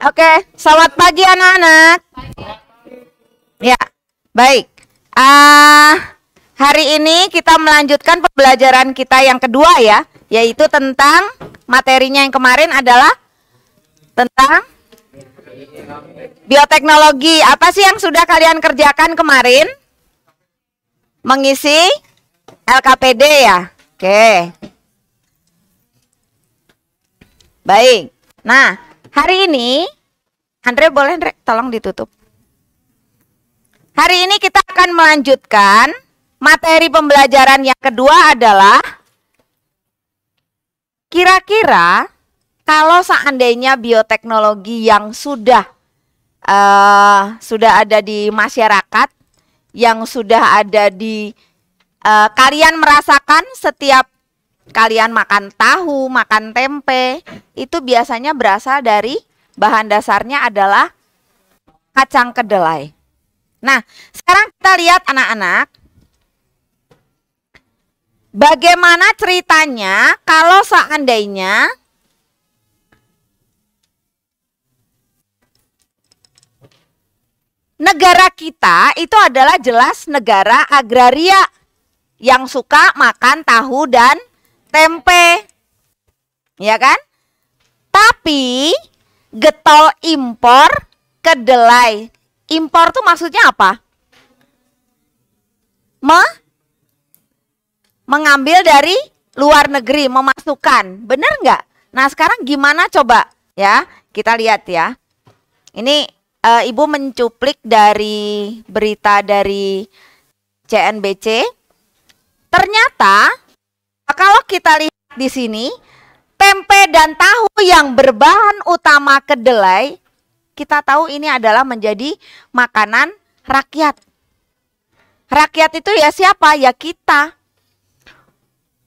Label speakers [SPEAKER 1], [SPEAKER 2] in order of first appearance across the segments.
[SPEAKER 1] Oke, selamat pagi anak-anak. Ya, baik. Hari ini kita melanjutkan pembelajaran kita yang kedua ya, yaitu tentang materinya yang kemarin adalah tentang bioteknologi. Apa sih yang sudah kalian kerjakan kemarin? Mengisi LKPD ya. Oke. Baik. Nah, hari ini, Andre boleh tolong ditutup. Hari ini kita akan melanjutkan materi pembelajaran yang kedua adalah kira-kira kalau seandainya bioteknologi yang sudah ada di masyarakat, yang sudah ada di kalian merasakan setiap kalian makan tahu, makan tempe, itu biasanya berasal dari bahan dasarnya adalah kacang kedelai. Nah, sekarang kita lihat anak-anak, bagaimana ceritanya kalau seandainya negara kita itu adalah jelas negara agraria yang suka makan tahu dan tempe, ya kan? Tapi getol impor kedelai. Impor tuh maksudnya apa? Mengambil dari luar negeri, memasukkan, bener nggak? Nah sekarang gimana coba ya? Kita lihat ya. Ini Ibu mencuplik dari berita dari CNBC. Ternyata kalau kita lihat di sini, tempe dan tahu yang berbahan utama kedelai, kita tahu ini adalah menjadi makanan rakyat. Rakyat itu ya siapa? Ya kita.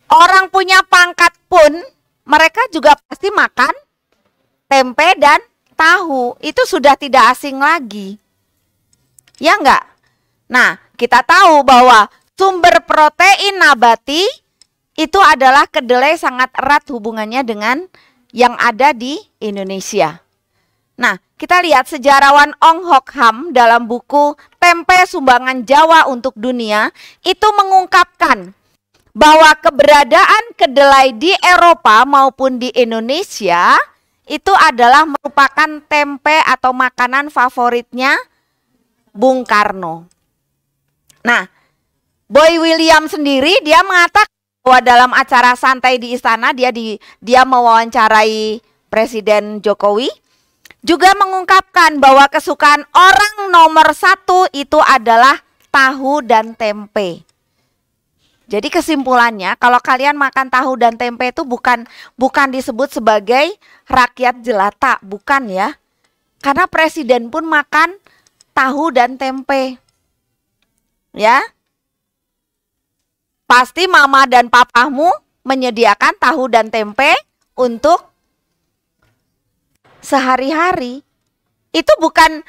[SPEAKER 1] Orang punya pangkat pun, mereka juga pasti makan tempe dan tahu. Itu sudah tidak asing lagi. Ya enggak? Nah, kita tahu bahwa sumber protein nabati itu adalah kedelai, sangat erat hubungannya dengan yang ada di Indonesia. Nah, kita lihat sejarawan Ong Hok Ham dalam buku Tempe Sumbangan Jawa untuk Dunia itu mengungkapkan bahwa keberadaan kedelai di Eropa maupun di Indonesia itu adalah merupakan tempe atau makanan favoritnya Bung Karno. Nah, Boy William sendiri dia mengatakan bahwa dalam acara santai di istana dia mewawancarai Presiden Jokowi, juga mengungkapkan bahwa kesukaan orang nomor satu itu adalah tahu dan tempe. Jadi kesimpulannya, kalau kalian makan tahu dan tempe itu bukan disebut sebagai rakyat jelata, bukan ya. Karena presiden pun makan tahu dan tempe. Ya. Pasti mama dan papamu menyediakan tahu dan tempe untuk sehari-hari. Itu bukan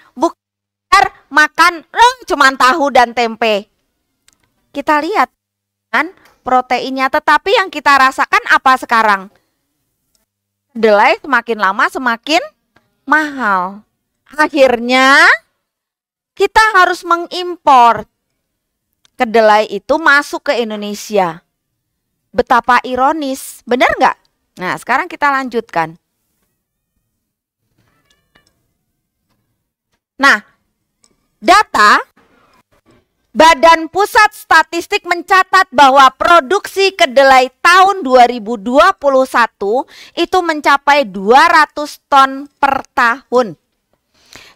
[SPEAKER 1] makan cuma tahu dan tempe. Kita lihat kan proteinnya, tetapi yang kita rasakan apa sekarang? Kedelai semakin lama semakin mahal. Akhirnya kita harus mengimpor kedelai itu masuk ke Indonesia. Betapa ironis, benar nggak? Nah, sekarang kita lanjutkan. Nah, data Badan Pusat Statistik mencatat bahwa produksi kedelai tahun 2021 itu mencapai 200 ton per tahun.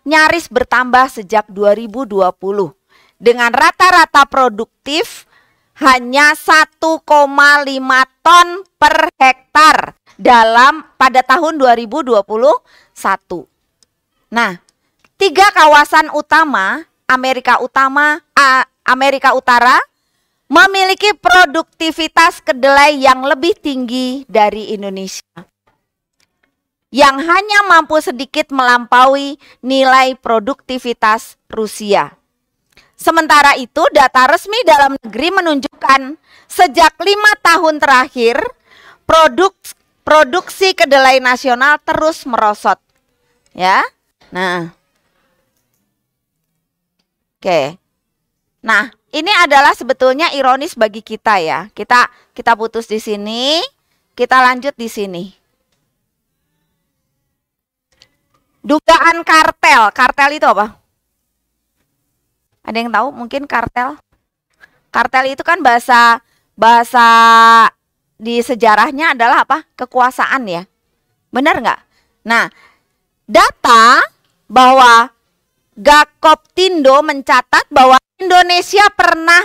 [SPEAKER 1] Nyaris bertambah sejak 2020. Dengan rata-rata produktif hanya 1,5 ton per hektar pada tahun 2021. Nah, 3 kawasan utama Amerika Utara memiliki produktivitas kedelai yang lebih tinggi dari Indonesia, yang hanya mampu sedikit melampaui nilai produktivitas Rusia. Sementara itu, data resmi dalam negeri menunjukkan sejak 5 tahun terakhir produksi kedelai nasional terus merosot. Ya. Nah. Oke. Nah, ini adalah sebetulnya ironis bagi kita ya. Kita putus di sini, kita lanjut di sini. Dugaan kartel. Kartel itu apa? Ada yang tahu mungkin kartel? Kartel itu kan bahasa di sejarahnya adalah apa? Kekuasaan ya. Benar nggak? Nah, data bahwa Gakoptindo mencatat bahwa Indonesia pernah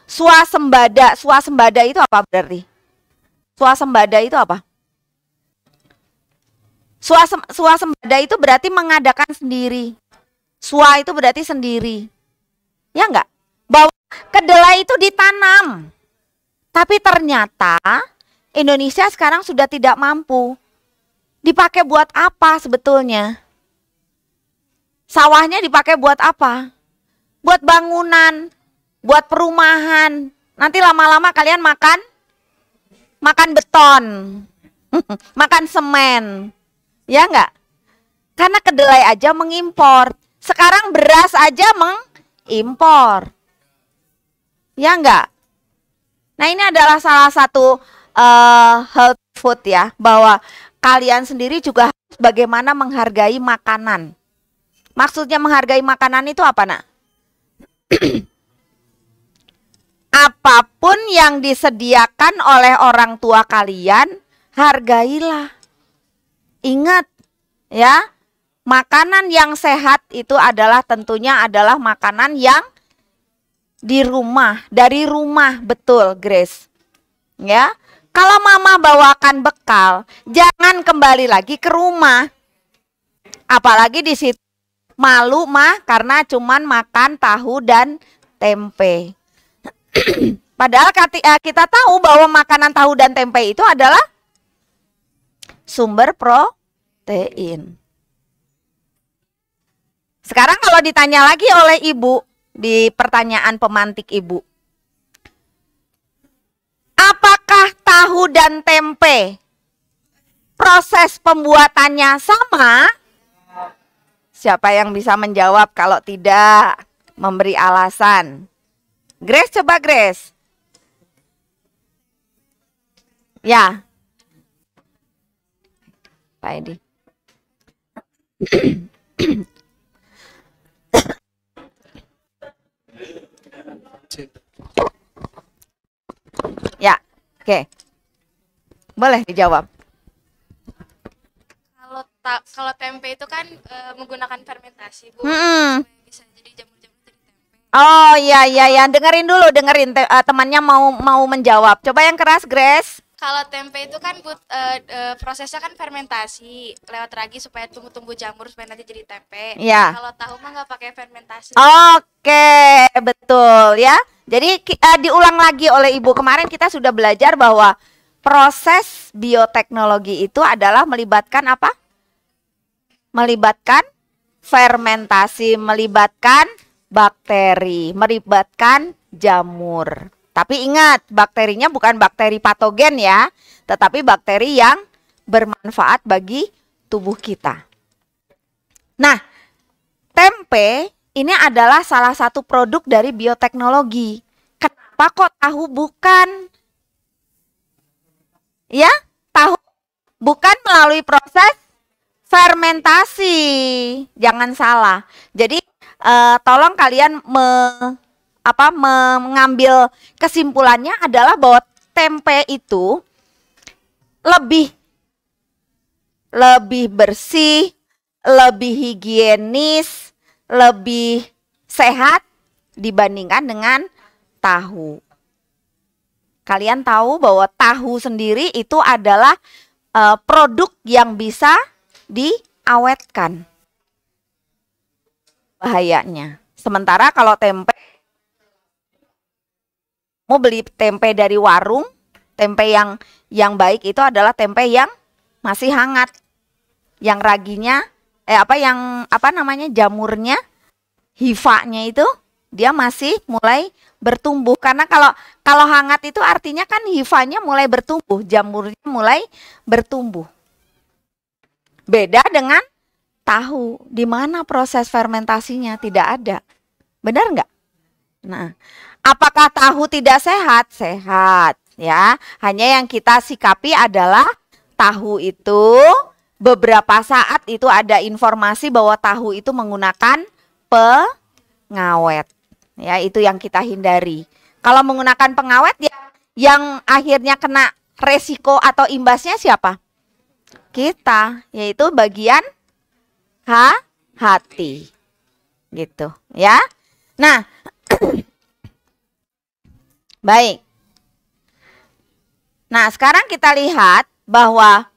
[SPEAKER 1] swasembada. Swasembada itu apa berarti? Swasembada itu apa? Swasembada itu berarti mengadakan sendiri. Swa itu berarti sendiri. Ya enggak? Bahwa kedelai itu ditanam. Tapi ternyata Indonesia sekarang sudah tidak mampu. Dipakai buat apa sebetulnya? Sawahnya dipakai buat apa? Buat bangunan, buat perumahan. Nanti lama-lama kalian makan beton, makan semen. Ya enggak? Karena kedelai aja mengimpor. Sekarang beras aja mengimpor. Ya enggak? Nah, ini adalah salah satu health food ya, bahwa kalian sendiri juga harus bagaimana menghargai makanan. Maksudnya menghargai makanan itu apa, Nak? Apapun yang disediakan oleh orang tua kalian, hargailah. Ingat ya, makanan yang sehat itu adalah tentunya adalah makanan yang di rumah, dari rumah, betul, Grace. Ya. Kalau mama bawakan bekal, jangan kembali lagi ke rumah. Apalagi di situ malu mah karena cuman makan tahu dan tempe. Padahal kita tahu bahwa makanan tahu dan tempe itu adalah sumber protein. Sekarang kalau ditanya lagi oleh ibu di pertanyaan pemantik ibu, apakah tahu dan tempe proses pembuatannya sama? Siapa yang bisa menjawab? Kalau tidak, memberi alasan. Grace, coba Grace. Ya. Pak Edi. Ya, oke. Boleh dijawab.
[SPEAKER 2] Kalau tempe itu kan menggunakan fermentasi, Bu. Bisa jadi jamur-jamur jadi tempe.
[SPEAKER 1] Oh iya, dengerin dulu, temannya mau menjawab. Coba yang keras, Grace.
[SPEAKER 2] Kalau tempe itu kan prosesnya kan fermentasi lewat ragi supaya tumbuh jamur supaya nanti jadi tempe.
[SPEAKER 1] Ya.
[SPEAKER 2] Kalau tahu mah nggak pakai fermentasi.
[SPEAKER 1] Oke, betul ya. Jadi diulang lagi oleh Ibu. Kemarin kita sudah belajar bahwa proses bioteknologi itu adalah melibatkan apa? Melibatkan fermentasi, melibatkan bakteri, melibatkan jamur. Tapi ingat, bakterinya bukan bakteri patogen ya, tetapi bakteri yang bermanfaat bagi tubuh kita. Nah, tempe ini adalah salah satu produk dari bioteknologi. Kenapa kok tahu bukan? Ya, tahu bukan melalui proses fermentasi. Jangan salah. Jadi tolong kalian mengambil kesimpulannya adalah bahwa tempe itu lebih bersih, lebih higienis, lebih sehat dibandingkan dengan tahu. Kalian tahu bahwa tahu sendiri itu adalah produk yang bisa diawetkan. Bahayanya. Sementara kalau tempe, mau beli tempe dari warung, tempe yang baik itu adalah tempe yang masih hangat. Yang raginya jamurnya, hifanya itu dia masih mulai bertumbuh. Karena kalau hangat itu artinya kan hifanya mulai bertumbuh, jamurnya mulai bertumbuh. Beda dengan tahu. Di mana proses fermentasinya? Tidak ada. Benar nggak? Nah, apakah tahu tidak sehat? Sehat, ya. Hanya yang kita sikapi adalah tahu itu beberapa saat itu ada informasi bahwa tahu itu menggunakan pengawet. Ya, itu yang kita hindari. Kalau menggunakan pengawet ya yang akhirnya kena resiko atau imbasnya siapa? Kita, yaitu bagian hati. Gitu, ya. Nah, baik. Nah, sekarang kita lihat bahwa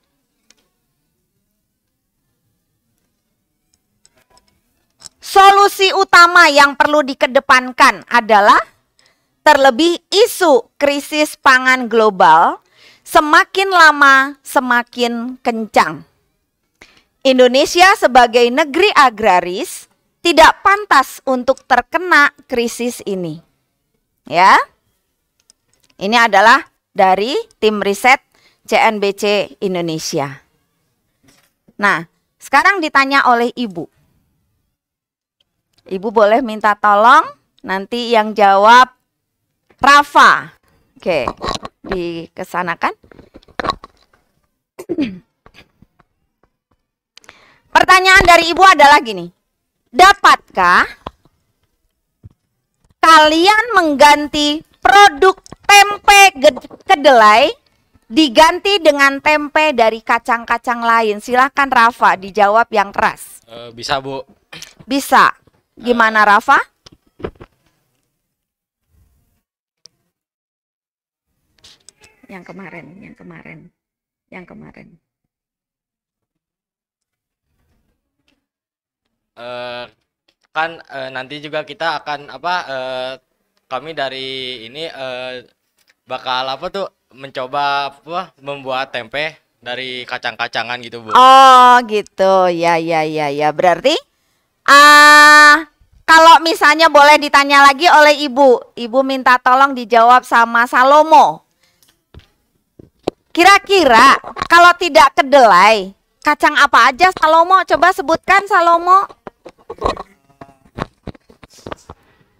[SPEAKER 1] solusi utama yang perlu dikedepankan adalah terlebih isu krisis pangan global semakin lama semakin kencang. Indonesia sebagai negeri agraris tidak pantas untuk terkena krisis ini. Ya. Ini adalah dari tim riset CNBC Indonesia. Nah, sekarang ditanya oleh Ibu. Ibu boleh minta tolong, nanti yang jawab Rafa. Oke, dikesanakan. Pertanyaan dari Ibu adalah gini. Dapatkah kalian mengganti produk tempe kedelai diganti dengan tempe dari kacang-kacang lain? Silahkan Rafa dijawab yang keras.
[SPEAKER 3] Bisa, Bu.
[SPEAKER 1] Bisa. Gimana Rafa? Yang kemarin.
[SPEAKER 3] Kan nanti juga kita akan kami dari ini bakal mencoba membuat tempe dari kacang-kacangan gitu, Bu.
[SPEAKER 1] Oh, gitu. Ya. Berarti kalau misalnya boleh ditanya lagi oleh Ibu minta tolong dijawab sama Salomo. Kira-kira kalau tidak kedelai, kacang apa aja Salomo? Coba sebutkan Salomo.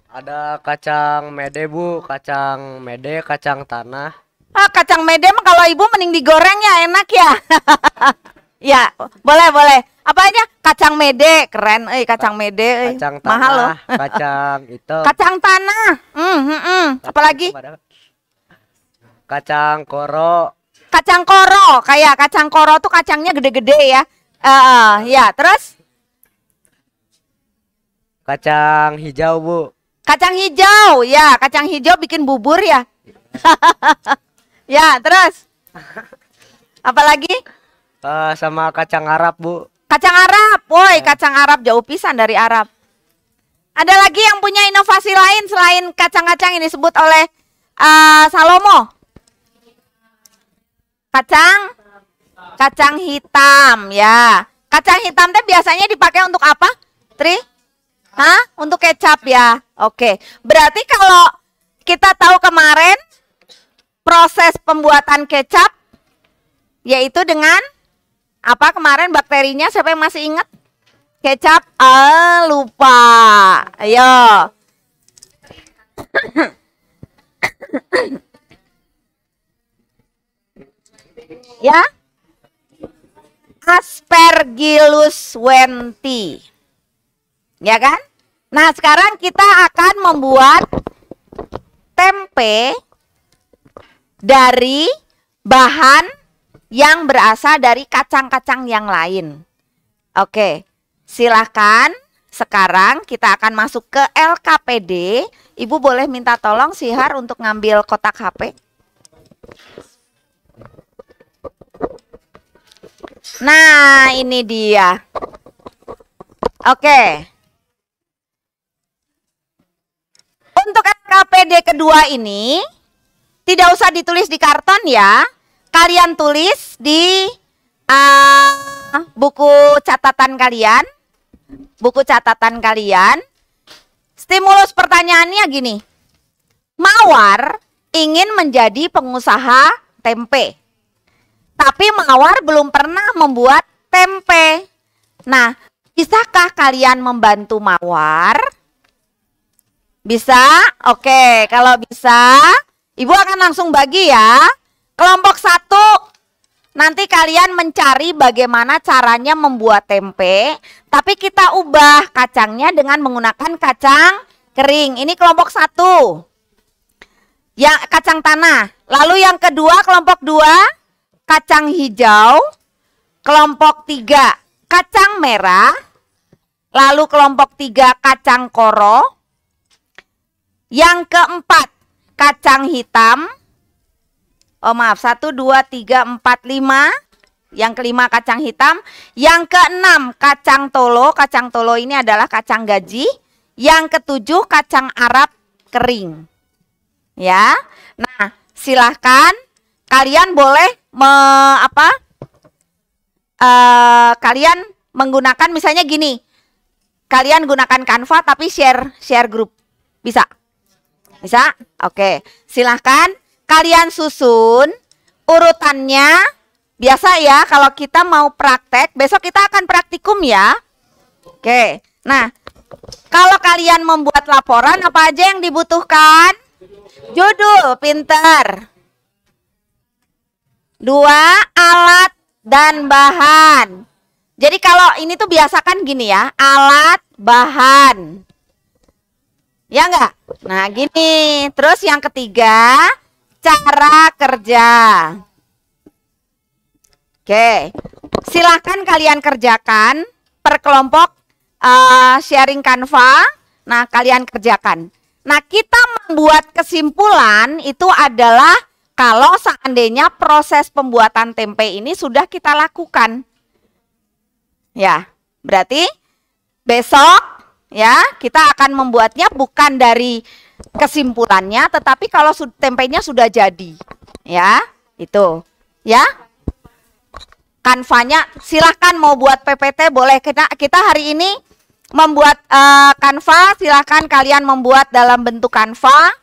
[SPEAKER 4] Ada kacang mede, Bu, kacang tanah.
[SPEAKER 1] Kacang mede mah kalau Ibu mending digoreng ya, enak ya. Ya, boleh. Apa aja? Kacang mede, keren kacang mede.
[SPEAKER 4] Kacang tanah,
[SPEAKER 1] mahal loh.
[SPEAKER 4] kacang itu.
[SPEAKER 1] Kacang tanah. Apalagi?
[SPEAKER 4] Kacang koro.
[SPEAKER 1] Kacang koro, kayak kacang koro tuh kacangnya gede-gede ya. Ya, terus?
[SPEAKER 4] Kacang hijau, Bu.
[SPEAKER 1] Kacang hijau, ya, kacang hijau bikin bubur ya. Ya, terus? Apalagi?
[SPEAKER 4] Sama kacang Arab, Bu.
[SPEAKER 1] Kacang Arab, woi, kacang Arab jauh pisan dari Arab. Ada lagi yang punya inovasi lain selain kacang-kacang ini disebut oleh Salomo? Kacang hitam, ya. Kacang hitam teh biasanya dipakai untuk apa? Untuk kecap ya. Oke. Berarti kalau kita tahu kemarin proses pembuatan kecap yaitu dengan apa kemarin bakterinya, siapa yang masih ingat? Kecap? Lupa. Ayo. Ya. Aspergillus wenti. Ya kan? Nah, sekarang kita akan membuat tempe dari bahan yang berasal dari kacang-kacang yang lain. Oke, silahkan sekarang kita akan masuk ke LKPD. Ibu boleh minta tolong Sihar untuk ngambil kotak HP. Nah, ini dia. Oke. Untuk LKPD kedua ini tidak usah ditulis di karton ya. Kalian tulis di buku catatan kalian. Stimulus pertanyaannya gini. Mawar ingin menjadi pengusaha tempe. Tapi Mawar belum pernah membuat tempe. Nah, Bisakah kalian membantu Mawar? Bisa? Oke, kalau bisa, Ibu akan langsung bagi ya. Kelompok 1, nanti kalian mencari bagaimana caranya membuat tempe, tapi kita ubah kacangnya dengan menggunakan kacang kering. Ini kelompok 1. Yang kacang tanah. Lalu yang kedua, kelompok 2, kacang hijau. Kelompok 3, kacang merah. Lalu kelompok 3, kacang koro. Yang keempat, kacang hitam. Oh maaf, 1, 2, 3, 4, 5. Yang kelima kacang hitam. Yang keenam kacang tolo. Kacang tolo ini adalah kacang gaji. Yang ketujuh kacang Arab kering. Ya, nah silahkan kalian boleh kalian menggunakan misalnya gini. Kalian gunakan Canva tapi share grup. Bisa? Bisa? Oke. Silahkan kalian susun urutannya. Biasa ya kalau kita mau praktek, besok kita akan praktikum ya. Oke. Nah, kalau kalian membuat laporan apa aja yang dibutuhkan? Judul, pinter. 2, alat dan bahan. Jadi kalau ini tuh biasakan gini ya, alat, bahan. Ya enggak? Nah gini, terus yang ketiga, cara kerja. Oke, silahkan kalian kerjakan per kelompok sharing Canva. Nah kalian kerjakan. Nah kita membuat kesimpulan itu adalah kalau seandainya proses pembuatan tempe ini sudah kita lakukan. Ya, berarti besok ya kita akan membuatnya bukan dari kesimpulannya, tetapi kalau tempenya sudah jadi. Ya, itu. Ya. Canvanya silahkan mau buat PPT boleh. Kita hari ini membuat Canva, silahkan kalian membuat dalam bentuk Canva.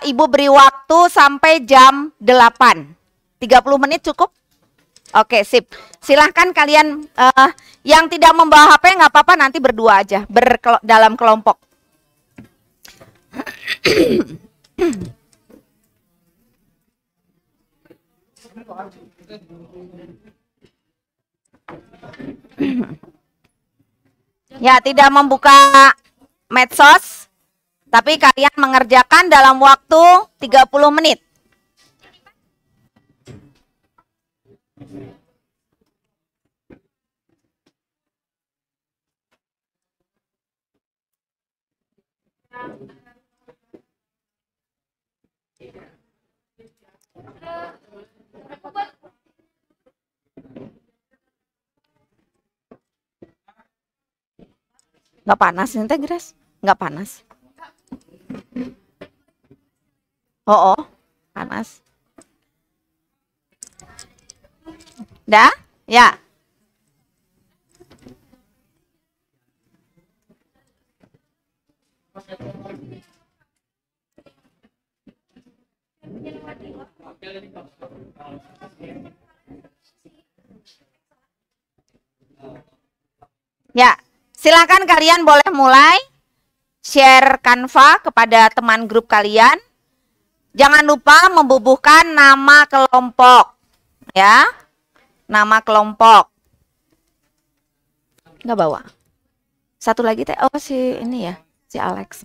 [SPEAKER 1] Ibu beri waktu sampai jam 8. 30 menit cukup? Oke, sip. Silahkan kalian yang tidak membawa HP nggak apa-apa, nanti berdua aja, dalam kelompok. Ya, tidak membuka medsos, tapi kalian mengerjakan dalam waktu 30 menit. Nggak panas nanti Grace? Nggak panas. Oh, panas. Dah? Ya. Ya, silakan kalian boleh mulai share Canva kepada teman grup kalian. Jangan lupa membubuhkan nama kelompok. Ya, nama kelompok. Nggak bawa. Satu lagi teh, oh si ini ya, si Alex.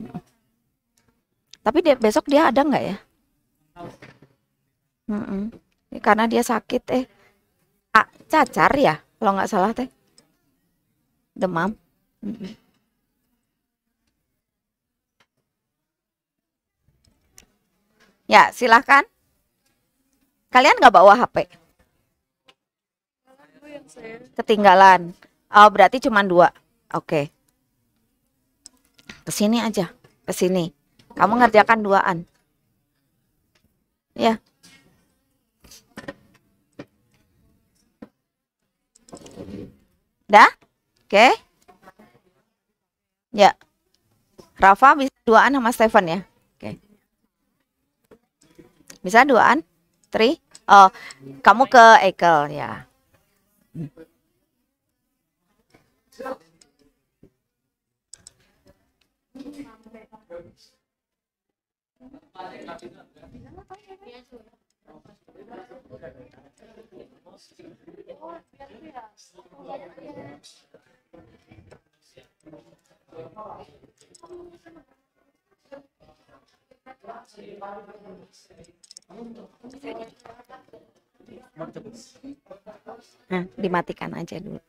[SPEAKER 1] Tapi besok dia ada nggak ya? Karena dia sakit cacar ya, kalau nggak salah teh. Demam. Ya, silahkan. Kalian nggak bawa HP? Ketinggalan. Oh, berarti cuma 2. Oke. Kesini aja. Kesini. Kamu ngerjakan 2-an. Ya. Dah? Oke. Ya. Rafa bisa 2-an sama Stefan ya? Oke. Bisa 2-an? 3? Oh, kamu ke Ekel ya. Nah, dimatikan aja dulu.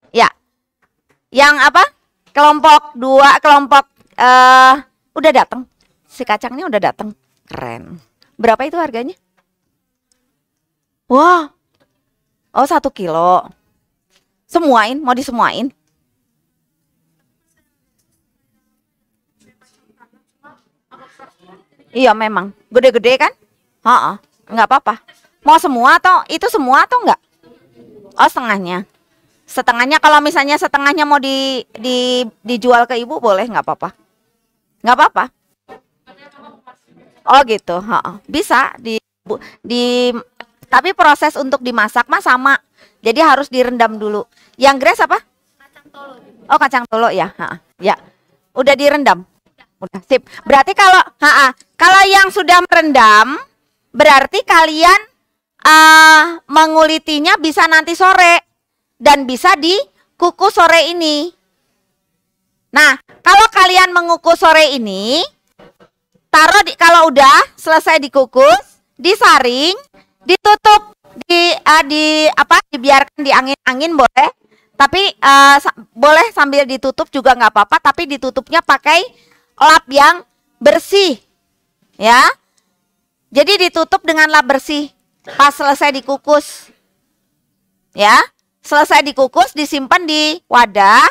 [SPEAKER 1] Ya, yang apa? Kelompok 2, kelompok udah datang. Si kacangnya udah datang. Keren. Berapa itu harganya? Wah. Oh, 1 kilo. Semuain, mau disemuain? Iya memang, gede-gede kan? Heeh, nggak apa-apa. Mau semua atau itu semua atau enggak? Oh, setengahnya. Setengahnya kalau misalnya setengahnya mau dijual ke ibu boleh nggak apa-apa? Nggak apa-apa. Oh gitu, heeh. Bisa di tapi proses untuk dimasak mah sama. Jadi harus direndam dulu. Yang gres apa?
[SPEAKER 2] Kacang tolo.
[SPEAKER 1] Oh, kacang tolo ya, heeh. Ya. Udah direndam. Udah, sip. Berarti kalau yang sudah merendam, berarti kalian mengulitinya bisa nanti sore dan bisa dikukus sore ini. Nah, kalau kalian mengukus sore ini, taruh kalau udah selesai dikukus, disaring, ditutup, dibiarkan di angin-angin boleh, tapi boleh sambil ditutup juga nggak apa-apa, tapi ditutupnya pakai lap yang bersih, ya. Jadi ditutup dengan lap bersih pas selesai dikukus, ya. Selesai dikukus, disimpan di wadah.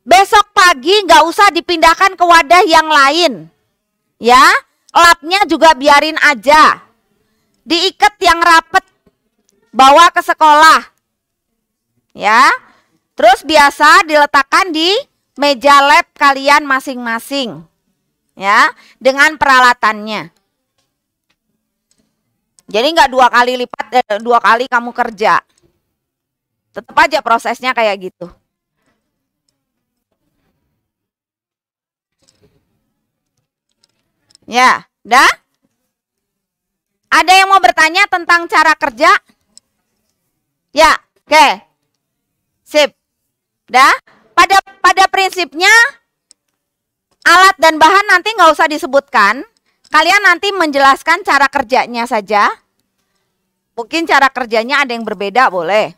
[SPEAKER 1] Besok pagi nggak usah dipindahkan ke wadah yang lain, ya. Lapnya juga biarin aja, diikat yang rapet, bawa ke sekolah, ya. Terus biasa diletakkan di meja lab kalian masing-masing. Ya, dengan peralatannya. Jadi nggak 2 kali lipat, 2 kali kamu kerja. Tetap aja prosesnya kayak gitu. Ya, dah? Ada yang mau bertanya tentang cara kerja? Ya, oke. Sip. Dah? Pada prinsipnya alat dan bahan nanti nggak usah disebutkan. Kalian nanti menjelaskan cara kerjanya saja. Mungkin cara kerjanya ada yang berbeda, boleh.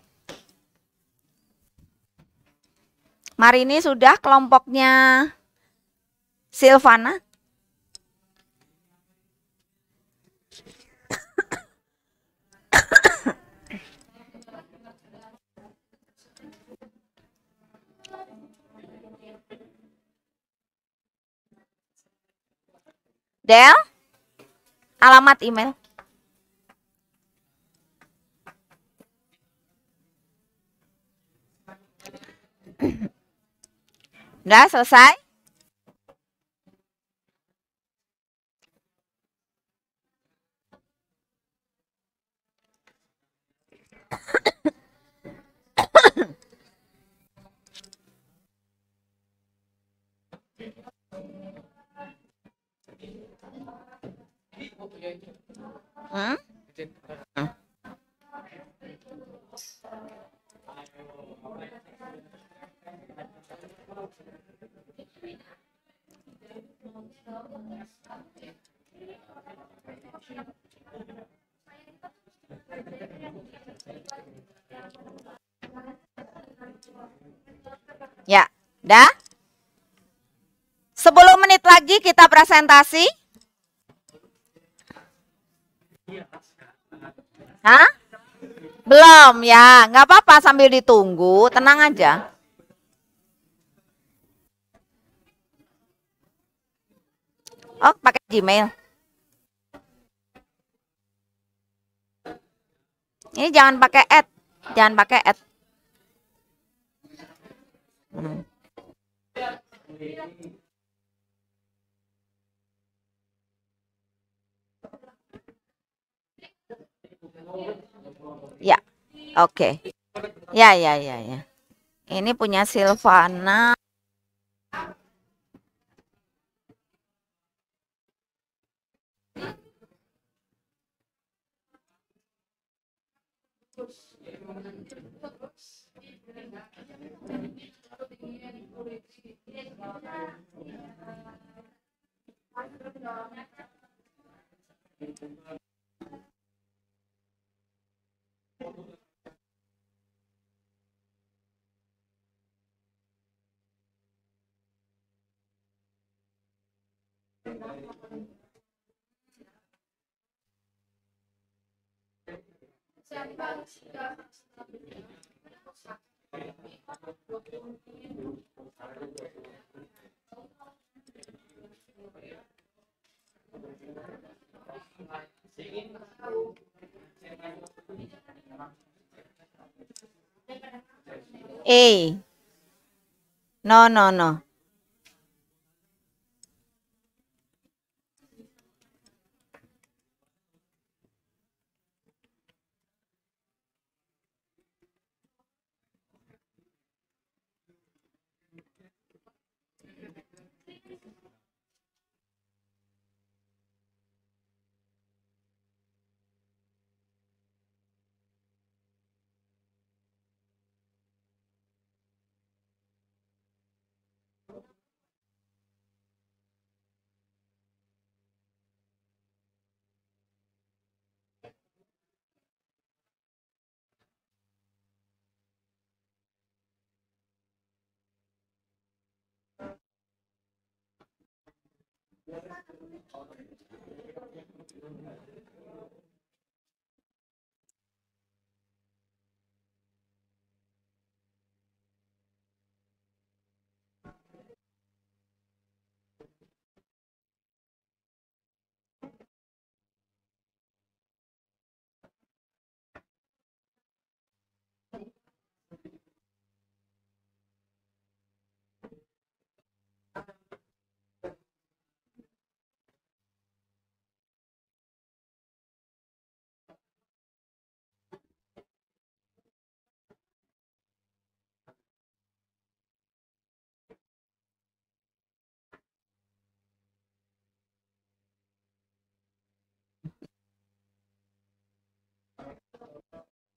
[SPEAKER 1] Marini sudah kelompoknya Silvana. Del, alamat email. Udah selesai? Hmm? Ya, dah. 10 menit lagi kita presentasi. Hah? Belum ya, nggak apa-apa sambil ditunggu, tenang aja. Oh, pakai Gmail. Ini jangan pakai add, jangan pakai add. Ya, oke. Ya, ya, ya, ya. Ini punya Silvana. No, no, no.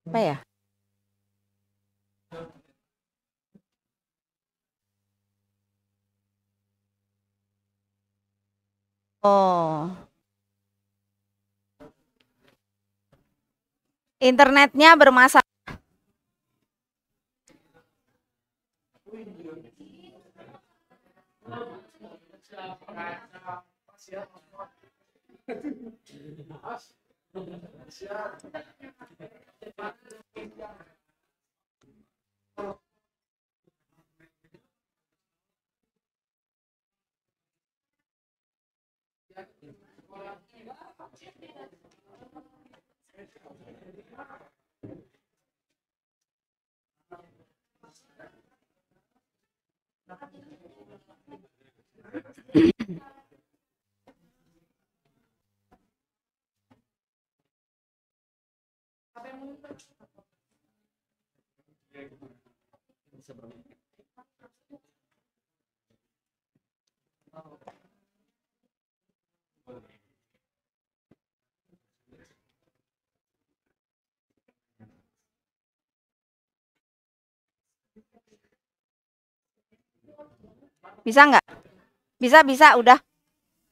[SPEAKER 1] Apa ya? Oh. Internetnya bermasalah. Bisa nggak? Bisa, udah.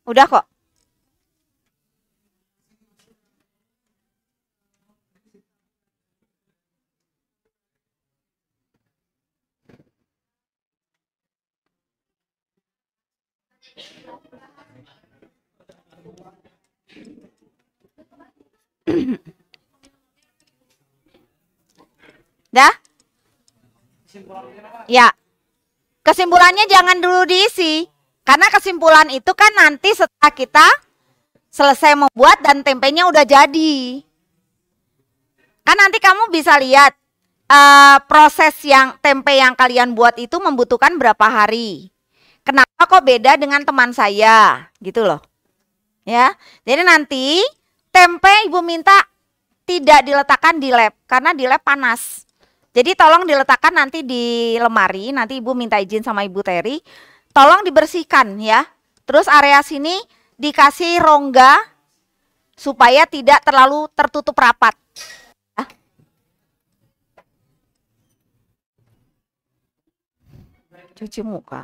[SPEAKER 1] Udah kok. Dah? Ya. Kesimpulannya jangan dulu diisi. Karena kesimpulan itu kan nanti setelah kita selesai membuat dan tempenya udah jadi. Kan nanti kamu bisa lihat proses yang tempe yang kalian buat itu membutuhkan berapa hari. Kenapa kok beda dengan teman saya? Gitu loh. Ya. Jadi nanti tempe Ibu minta tidak diletakkan di lab karena di lab panas. Jadi tolong diletakkan nanti di lemari, nanti Ibu minta izin sama Ibu Terry, tolong dibersihkan ya. Terus area sini dikasih rongga supaya tidak terlalu tertutup rapat. Ya. Cuci muka.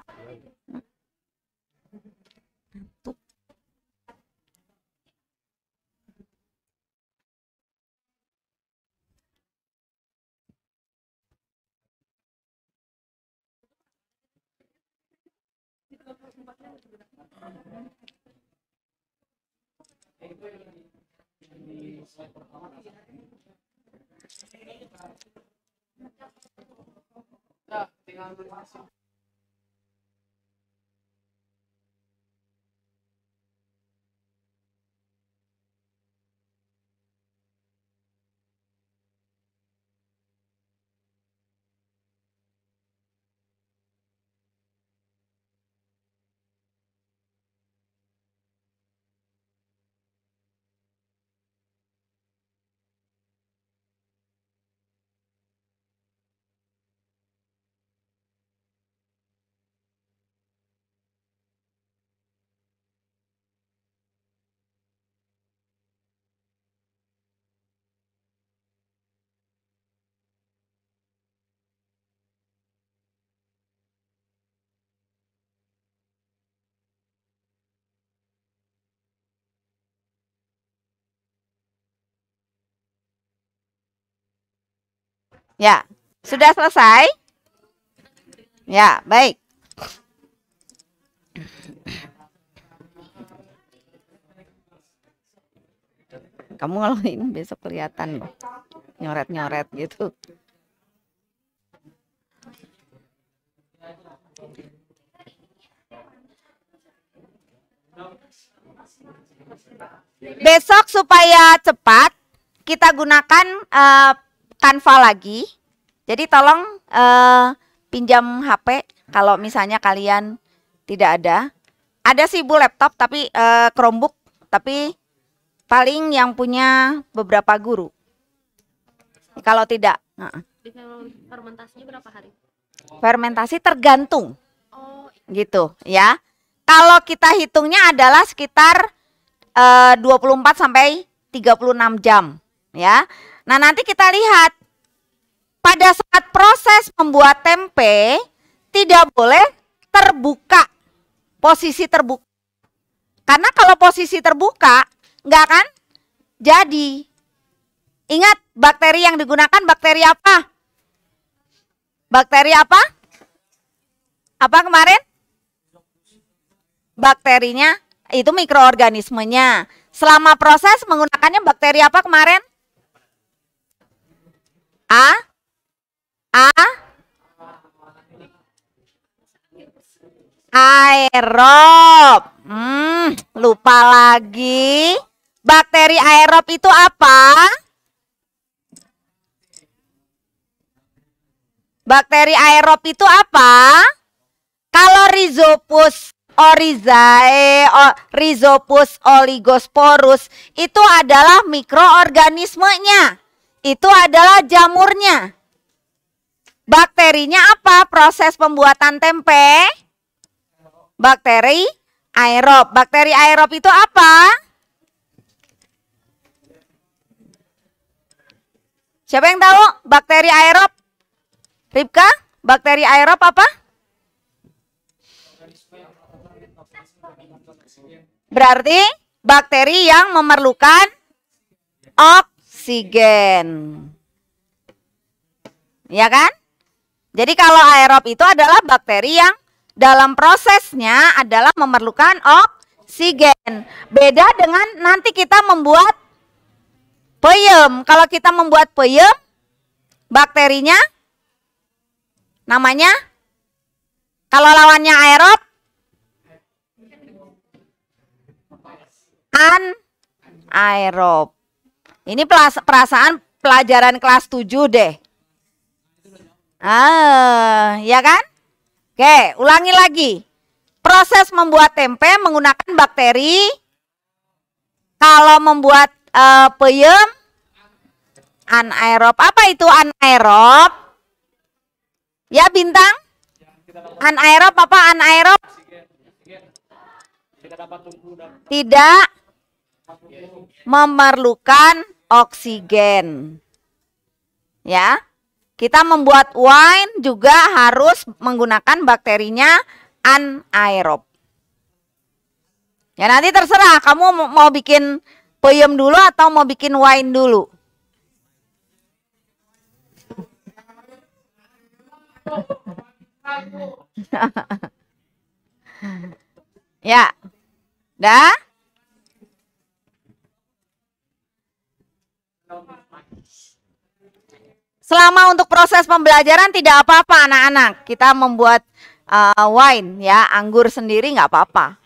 [SPEAKER 1] Ya, sudah selesai? Ya, baik. Kamu kalau ini besok kelihatan loh, nyoret-nyoret gitu. Besok supaya cepat, kita gunakan Canva lagi. Jadi tolong pinjam HP kalau misalnya kalian tidak ada. Ada sih Bu laptop tapi Chromebook, tapi paling yang punya beberapa guru. Kalau tidak,
[SPEAKER 5] fermentasinya berapa hari?
[SPEAKER 1] Fermentasi tergantung.
[SPEAKER 5] Oh,
[SPEAKER 1] Gitu ya. Kalau kita hitungnya adalah sekitar 24 sampai 36 jam ya. Nah, nanti kita lihat pada saat proses membuat tempe tidak boleh terbuka, posisi terbuka. Karena kalau posisi terbuka nggak akan jadi. Ingat, bakteri yang digunakan bakteri apa? Bakteri apa? Apa kemarin? Bakterinya itu mikroorganismenya. Selama proses menggunakannya bakteri apa kemarin? Aerob. Lupa lagi. Bakteri aerob itu apa? Bakteri aerob itu apa? Kalau Rhizopus oryzae, Rhizopus oligosporus itu adalah mikroorganismenya. Itu adalah jamurnya. Bakterinya apa? Proses pembuatan tempe. Bakteri aerob. Bakteri aerob itu apa? Siapa yang tahu bakteri aerob? Ripka, bakteri aerob apa? Berarti bakteri yang memerlukan oksigen. Ya kan? Jadi kalau aerob itu adalah bakteri yang dalam prosesnya adalah memerlukan oksigen. Beda dengan nanti kita membuat peyem. Kalau kita membuat peyem, bakterinya namanya, kalau lawannya aerob, anaerob. Ini perasaan pelajaran kelas 7 deh. Ya kan? Oke, ulangi lagi. Proses membuat tempe menggunakan bakteri. Kalau membuat peyem, anaerob. Apa itu anaerob? Ya, Bintang? Anaerob apa anaerob? Tidak memerlukan oksigen. Ya. Kita membuat wine juga harus menggunakan bakterinya anaerob. Ya, nanti terserah kamu mau bikin peyem dulu atau mau bikin wine dulu. Ya. Dah? Selama untuk proses pembelajaran tidak apa-apa anak-anak. Kita membuat wine ya, anggur sendiri nggak apa-apa.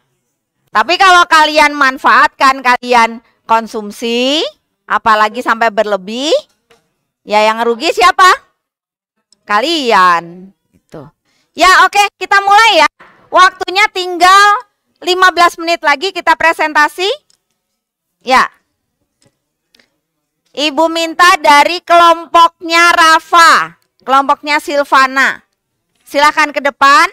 [SPEAKER 1] Tapi kalau kalian manfaatkan, kalian konsumsi, apalagi sampai berlebih, ya yang rugi siapa? Kalian. Gitu. Ya oke, kita mulai ya. Waktunya tinggal 15 menit lagi kita presentasi. Ya. Ibu minta dari kelompoknya Rafa, kelompoknya Silvana. Silakan ke depan.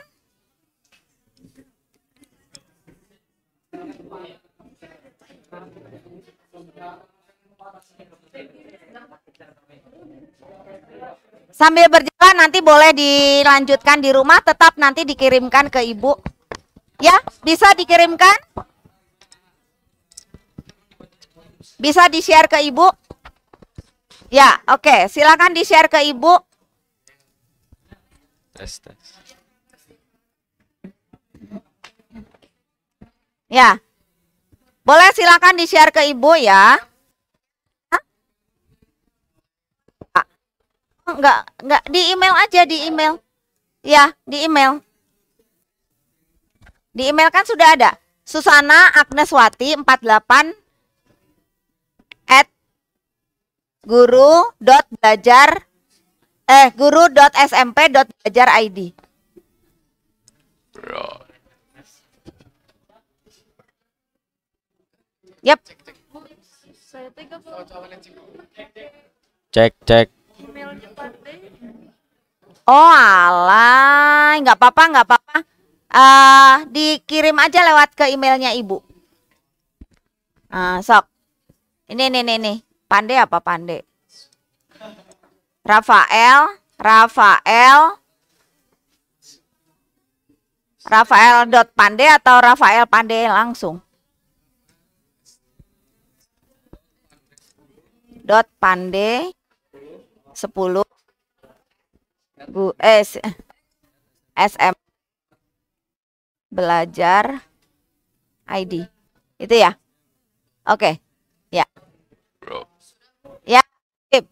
[SPEAKER 1] Sambil berjalan nanti boleh dilanjutkan di rumah, tetap nanti dikirimkan ke ibu. Ya, bisa dikirimkan? Bisa di-share ke ibu? Ya, oke. Silakan di-share ke ibu.
[SPEAKER 3] Tes.
[SPEAKER 1] Ya. Boleh silakan di-share ke ibu ya. Hah? Enggak, di email aja, di email. Ya, di email. Di email kan sudah ada. Susana Agneswati 48 guru.smp.belajar.id. Yap.
[SPEAKER 3] Cek.
[SPEAKER 1] Oh alah, nggak apa-apa. Dikirim aja lewat ke emailnya ibu. Sok. Ini. Pandai apa Pandai? Rafael Rafael.Pande atau Rafael Pande langsung? Pande 10 SM belajar ID. Itu ya? Oke. Ya. Ya. Sip.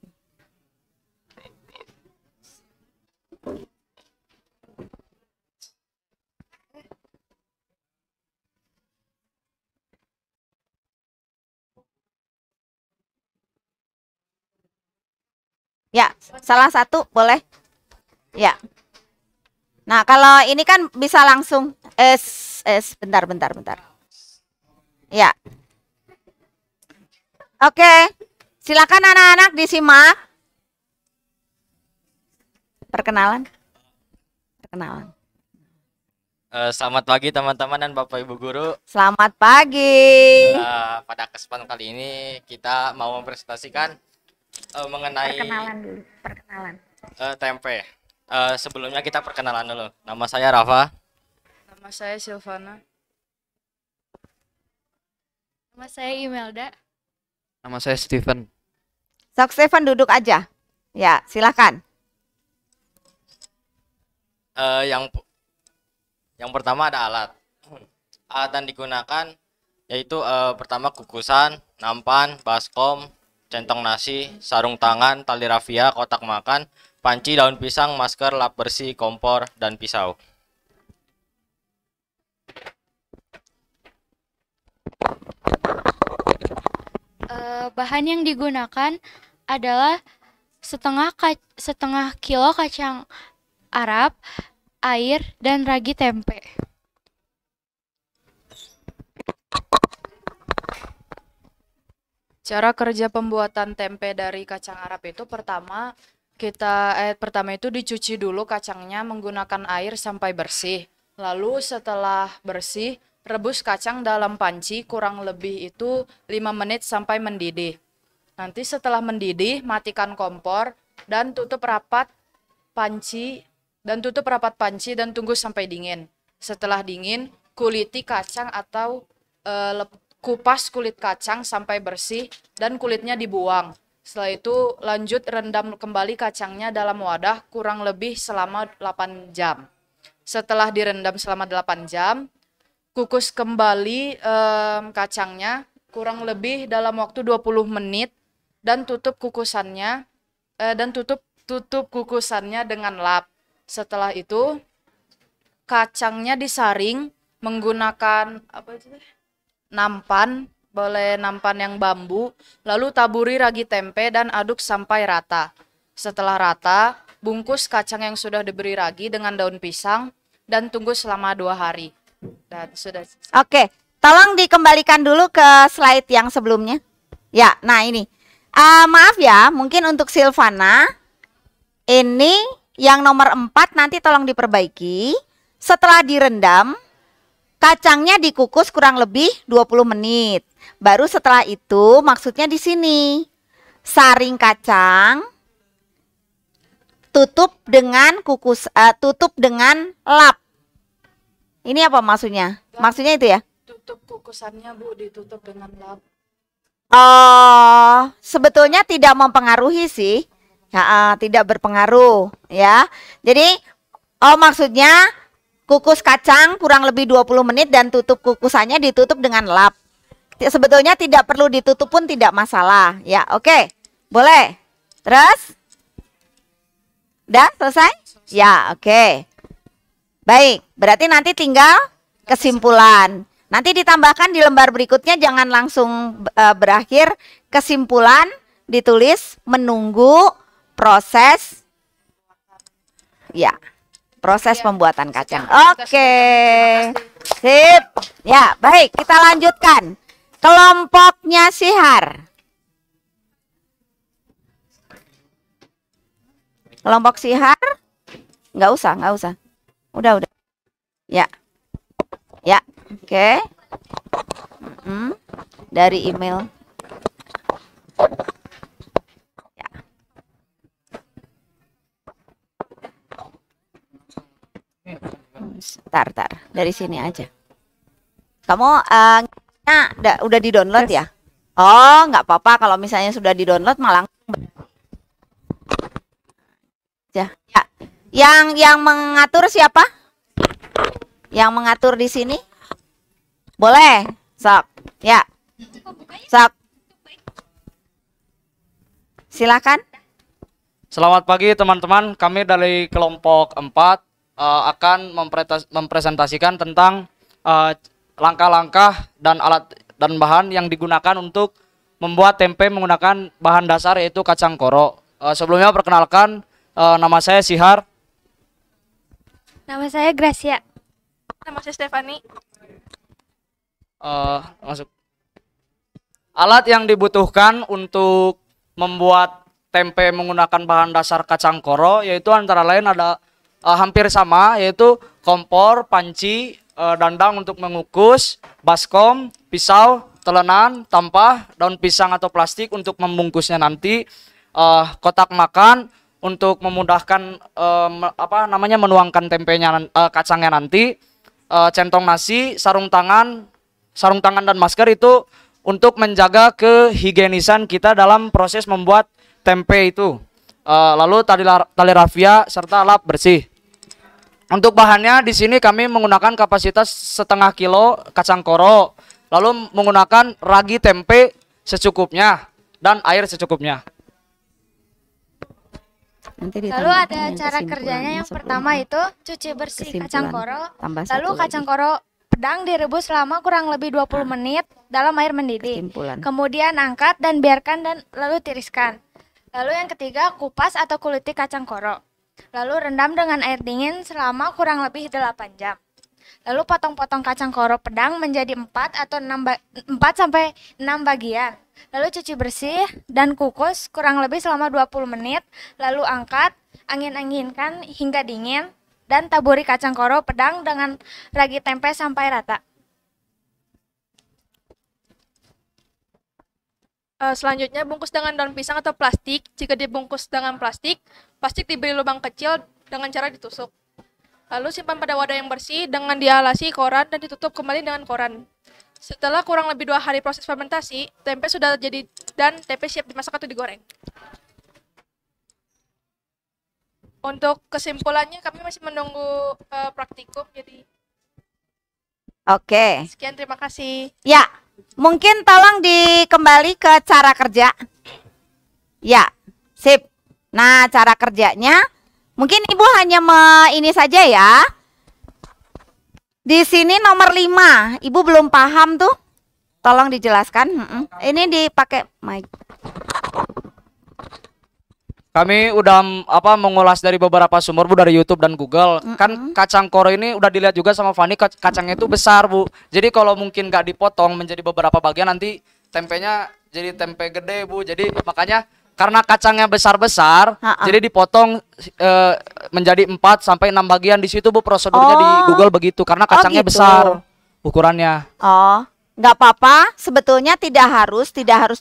[SPEAKER 1] Ya, salah satu boleh. Ya. Nah, kalau ini kan bisa langsung bentar. Ya. Oke. Silakan anak-anak disimak. Perkenalan.
[SPEAKER 3] Selamat pagi teman-teman dan Bapak Ibu guru.
[SPEAKER 1] Selamat pagi.
[SPEAKER 3] Pada kesempatan kali ini kita mau mempresentasikan mengenai
[SPEAKER 1] Perkenalan.
[SPEAKER 3] tempe. Sebelumnya kita perkenalan dulu. Nama saya Rafa.
[SPEAKER 2] Nama saya Silvana.
[SPEAKER 5] Nama saya Imelda.
[SPEAKER 6] Nama saya Steven.
[SPEAKER 1] Sok Stephen duduk aja. Ya, silakan.
[SPEAKER 3] Yang pertama ada alat. Alat yang digunakan yaitu pertama kukusan, nampan, baskom, centong nasi, sarung tangan, tali rafia, kotak makan, panci, daun pisang, masker, lap bersih, kompor, dan pisau.
[SPEAKER 5] Bahan yang digunakan adalah setengah kilo kacang Arab, air, dan ragi tempe.
[SPEAKER 7] Cara kerja pembuatan tempe dari kacang Arab itu pertama itu dicuci dulu kacangnya menggunakan air sampai bersih. Lalu setelah bersih, rebus kacang dalam panci kurang lebih itu 5 menit sampai mendidih. Nanti setelah mendidih, matikan kompor dan tutup rapat panci dan tunggu sampai dingin. Setelah dingin, kuliti kacang atau kupas kulit kacang sampai bersih dan kulitnya dibuang. Setelah itu lanjut rendam kembali kacangnya dalam wadah kurang lebih selama 8 jam. Setelah direndam selama 8 jam, kukus kembali kacangnya kurang lebih dalam waktu 20 menit dan tutup kukusannya dengan lap. Setelah itu kacangnya disaring menggunakan nampan, boleh nampan yang bambu, lalu taburi ragi tempe dan aduk sampai rata. Setelah rata, bungkus kacang yang sudah diberi ragi dengan daun pisang dan tunggu selama 2 hari. Dan sudah.
[SPEAKER 1] Oke, tolong dikembalikan dulu ke slide yang sebelumnya. Ya, nah ini. Maaf ya, mungkin untuk Silvana, ini yang nomor 4 nanti tolong diperbaiki. Setelah direndam, kacangnya dikukus kurang lebih 20 menit. Baru setelah itu maksudnya di sini. Saring kacang, tutup dengan lap. Ini apa maksudnya? Maksudnya itu ya?
[SPEAKER 7] Tutup kukusannya Bu, ditutup dengan lap.
[SPEAKER 1] Oh, sebetulnya tidak mempengaruhi sih. Ya, tidak berpengaruh ya. Jadi maksudnya kukus kacang kurang lebih 20 menit dan tutup kukusannya ditutup dengan lap. Sebetulnya tidak perlu ditutup pun tidak masalah. Ya, oke. Boleh. Terus? Udah selesai? Ya, oke. Baik, berarti nanti tinggal kesimpulan. Nanti ditambahkan di lembar berikutnya, jangan langsung berakhir. Kesimpulan ditulis menunggu proses proses pembuatan kacang. Oke. Sip. Ya, baik, kita lanjutkan. Kelompoknya Sihar. Kelompok Sihar? Nggak usah. Udah. Ya. Oke. Dari email. Ya. Tar. Dari sini aja. Kamu udah di-download ya? Oh, nggak apa-apa kalau misalnya sudah di-download malah ya. Yang mengatur siapa? Yang mengatur di sini? Boleh. Sok. Ya. Sok. Silakan.
[SPEAKER 6] Selamat pagi teman-teman, kami dari kelompok 4 akan mempresentasikan tentang langkah-langkah dan alat dan bahan yang digunakan untuk membuat tempe menggunakan bahan dasar yaitu kacang koro. Sebelumnya perkenalkan, nama saya Sihar.
[SPEAKER 5] Nama saya Gracia.
[SPEAKER 2] Nama saya Stefani.
[SPEAKER 6] Masuk. Alat yang dibutuhkan untuk membuat tempe menggunakan bahan dasar kacang koro yaitu antara lain ada hampir sama, yaitu kompor, panci, dandang untuk mengukus, baskom, pisau, telenan, tampah, daun pisang atau plastik untuk membungkusnya nanti, kotak makan untuk memudahkan menuangkan tempenya, kacangnya nanti, centong nasi, sarung tangan dan masker itu untuk menjaga kehigienisan kita dalam proses membuat tempe itu. Lalu tali rafia serta lap bersih. Untuk bahannya di sini kami menggunakan kapasitas setengah kilo kacang koro, lalu menggunakan ragi tempe secukupnya dan air secukupnya.
[SPEAKER 5] Lalu ada cara kerjanya. Yang pertama itu cuci bersih kacang koro. Lalu kacang koro pedang direbus selama kurang lebih 20 menit dalam air mendidih. Kemudian angkat dan biarkan dan lalu tiriskan. Lalu yang ketiga, kupas atau kuliti kacang koro. Lalu rendam dengan air dingin selama kurang lebih 8 jam. Lalu potong-potong kacang koro pedang menjadi 4 atau 4 sampai 6 bagian. Lalu cuci bersih dan kukus kurang lebih selama 20 menit. Lalu angkat, angin-anginkan hingga dingin dan taburi kacang koro pedang dengan ragi tempe sampai rata.
[SPEAKER 2] Selanjutnya bungkus dengan daun pisang atau plastik. Jika dibungkus dengan plastik diberi lubang kecil dengan cara ditusuk. Lalu simpan pada wadah yang bersih dengan dialasi koran dan ditutup kembali dengan koran. Setelah kurang lebih 2 hari proses fermentasi, tempe sudah jadi dan tempe siap dimasak atau digoreng. Untuk kesimpulannya kami masih menunggu praktikum, jadi
[SPEAKER 1] Oke.
[SPEAKER 2] sekian, terima kasih.
[SPEAKER 1] Ya. Mungkin tolong dikembali ke cara kerja. Ya, sip. Nah, cara kerjanya mungkin Ibu hanya ini saja ya. Di sini nomor 5, Ibu belum paham tuh. Tolong dijelaskan. Ini dipakai mic.
[SPEAKER 6] Kami udah mengulas dari beberapa sumber Bu, dari YouTube dan Google. Kan kacang koro ini udah dilihat juga sama Fani, kacangnya itu besar Bu. Jadi kalau mungkin nggak dipotong menjadi beberapa bagian nanti tempenya jadi tempe gede Bu. Jadi makanya karena kacangnya besar-besar, jadi dipotong menjadi 4 sampai 6 bagian. Di situ Bu prosedurnya di Google begitu karena kacangnya
[SPEAKER 1] gitu.
[SPEAKER 6] besar ukurannya.
[SPEAKER 1] Oh. Nggak apa-apa, sebetulnya tidak harus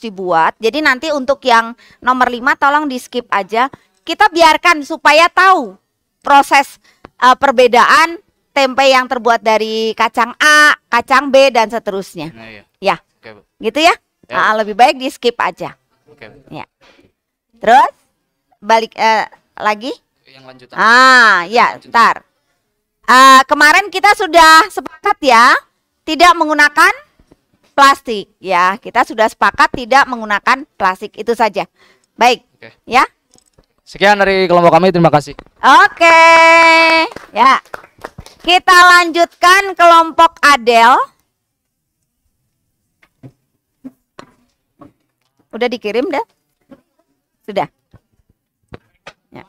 [SPEAKER 1] dibuat. Jadi nanti untuk yang nomor 5 tolong di skip aja. Kita biarkan supaya tahu proses perbedaan tempe yang terbuat dari kacang A, kacang B dan seterusnya.
[SPEAKER 6] Nah, iya.
[SPEAKER 1] Ya,
[SPEAKER 6] Oke, Bu.
[SPEAKER 1] gitu ya.
[SPEAKER 6] Ya.
[SPEAKER 1] Lebih baik di skip aja.
[SPEAKER 6] Oke, Bu.
[SPEAKER 1] Ya. Terus balik lagi.
[SPEAKER 6] Yang lanjutan.
[SPEAKER 1] Ya, ntar. Kemarin kita sudah sepakat ya, tidak menggunakan plastik ya. Kita sudah sepakat tidak menggunakan plastik, itu saja. Baik.
[SPEAKER 6] Oke.
[SPEAKER 1] Ya.
[SPEAKER 6] Sekian dari kelompok kami, terima kasih.
[SPEAKER 1] Oke. Ya. Kita lanjutkan kelompok Adel. Udah dikirim dah? Sudah. Ya.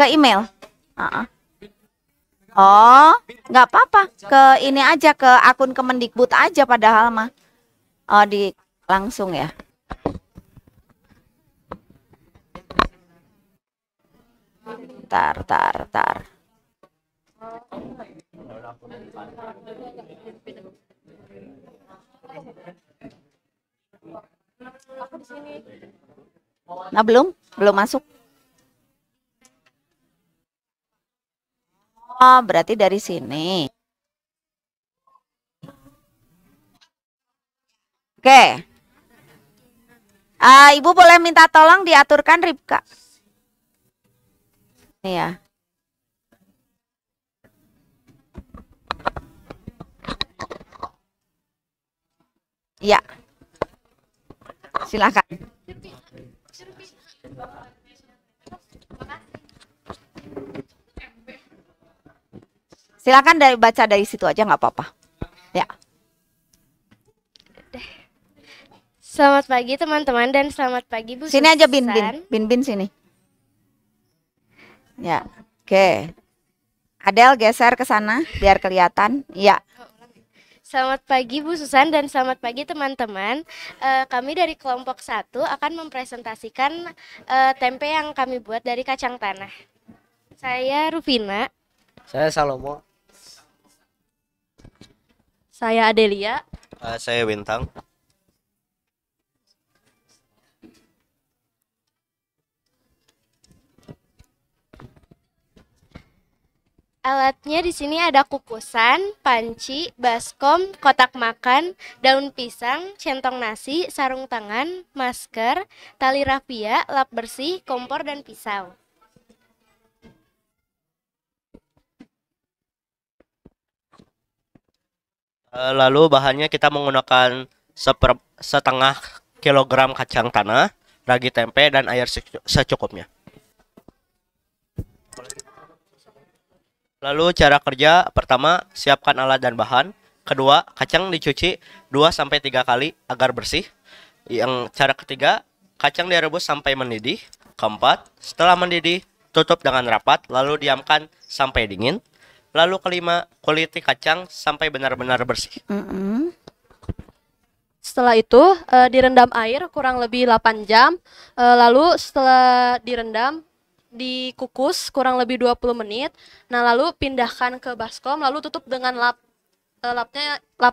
[SPEAKER 1] Ke email. Oh, nggak apa-apa. Ke ini aja, ke akun Kemendikbud aja padahal mah. Oh, di langsung ya. Tar. Nah, belum masuk. Oh, berarti dari sini. Oke. Ibu boleh minta tolong diaturkan Ripka. Iya. Iya. Silakan. Silakan baca dari situ aja nggak apa-apa. Ya.
[SPEAKER 8] Selamat pagi teman-teman dan selamat pagi Bu
[SPEAKER 1] Sini aja
[SPEAKER 8] Susan.
[SPEAKER 1] Bin sini. Ya, oke. Adel geser ke sana biar kelihatan. Ya.
[SPEAKER 8] Selamat pagi Bu Susan dan selamat pagi teman-teman. Kami dari kelompok 1 akan mempresentasikan tempe yang kami buat dari kacang tanah. Saya Rufina.
[SPEAKER 4] Saya Salomo.
[SPEAKER 9] Saya Adelia.
[SPEAKER 10] Saya Bintang.
[SPEAKER 8] Alatnya di sini ada kukusan, panci, baskom, kotak makan, daun pisang, centong nasi, sarung tangan, masker, tali rafia, lap bersih, kompor, dan pisau.
[SPEAKER 10] Lalu bahannya kita menggunakan setengah kilogram kacang tanah, ragi tempe, dan air secukupnya. Lalu cara kerja, pertama siapkan alat dan bahan. Kedua, kacang dicuci 2-3 kali agar bersih. Yang cara ketiga, kacang direbus sampai mendidih. Keempat, setelah mendidih, tutup dengan rapat lalu diamkan sampai dingin. Lalu kelima, kuliti kacang sampai benar-benar bersih.
[SPEAKER 9] Setelah itu direndam air kurang lebih 8 jam. Lalu setelah direndam dikukus kurang lebih 20 menit. Nah, lalu pindahkan ke baskom lalu tutup dengan lap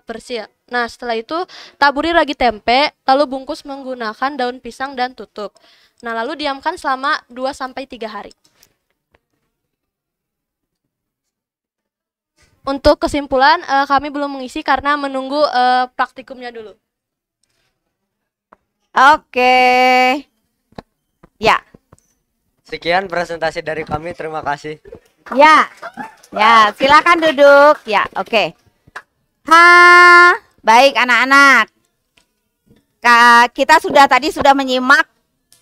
[SPEAKER 9] bersih ya. Nah, setelah itu taburi ragi tempe lalu bungkus menggunakan daun pisang dan tutup. Nah, lalu diamkan selama 2-3 hari. Untuk kesimpulan kami belum mengisi karena menunggu praktikumnya dulu.
[SPEAKER 1] Oke. Ya.
[SPEAKER 4] Sekian presentasi dari kami, terima kasih.
[SPEAKER 1] Ya. Ya, silakan duduk. Ya, oke. Baik anak-anak. Kita tadi sudah menyimak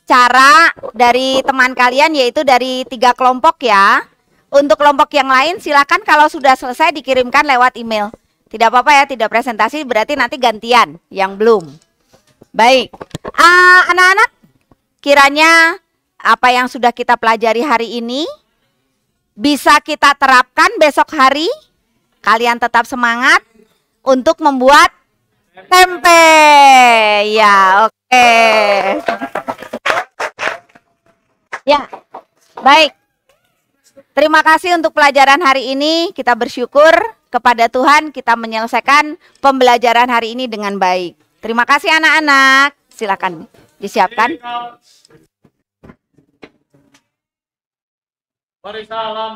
[SPEAKER 1] cara dari teman kalian, yaitu dari 3 kelompok ya. Untuk kelompok yang lain silakan kalau sudah selesai dikirimkan lewat email. Tidak apa-apa ya, tidak presentasi berarti nanti gantian yang belum. Baik. Anak-anak, kiranya apa yang sudah kita pelajari hari ini bisa kita terapkan besok hari. Kalian tetap semangat untuk membuat tempe. Ya, oke. Ya, baik. Terima kasih untuk pelajaran hari ini. Kita bersyukur kepada Tuhan kita menyelesaikan pembelajaran hari ini dengan baik. Terima kasih anak-anak. Silakan disiapkan.
[SPEAKER 6] Beri salam.